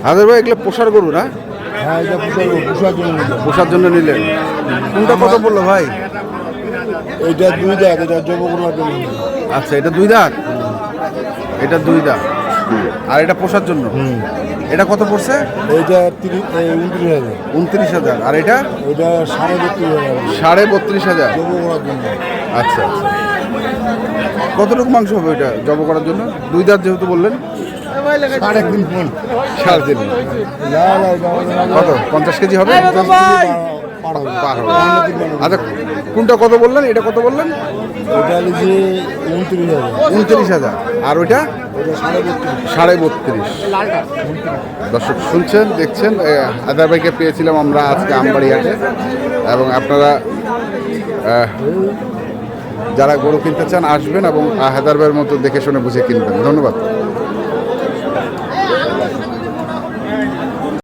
হাজার ভাই এগুলো পোষার গরু না? হ্যাঁ, এটা পোষার জন্য নিলেন। কোনটা কত বললো ভাই? এটা 2 দাঁত, এটা জবকরার জন্য। আচ্ছা, এটা 2 দাঁত, এটা 2 দাঁত, আর এটা পোষার জন্য। এটা কত পড়ছে? এইটা 29,000। 29,000। আর এটা? এটা 32,500। 32,500 জবকরার জন্য। আচ্ছা আচ্ছা। কতটুকু মাংস হবে এটা জব করার জন্য? 2 দাঁত যেহেতু বললেন। 3.5 মণ। 3.5 কত? 50 কেজি হবে? পার হবে। আচ্ছা, কোনটা কত বললেন? এটা কত বললেন? এটা লিখি 29,000। 29,000। আর ওইটা? এটা 32,500। 32.5। দর্শক শুনছেন, দেখছেন, হায়দার ভাইকে পেয়েছিলাম আমরা আজকে আমবাড়ি হাটে। এবং আপনারা যারা গরু কিনতে চান আসবেন এবং হায়দার ভাইয়ের মতো দেখে শুনে বুঝে কিনবেন। ধন্যবাদ।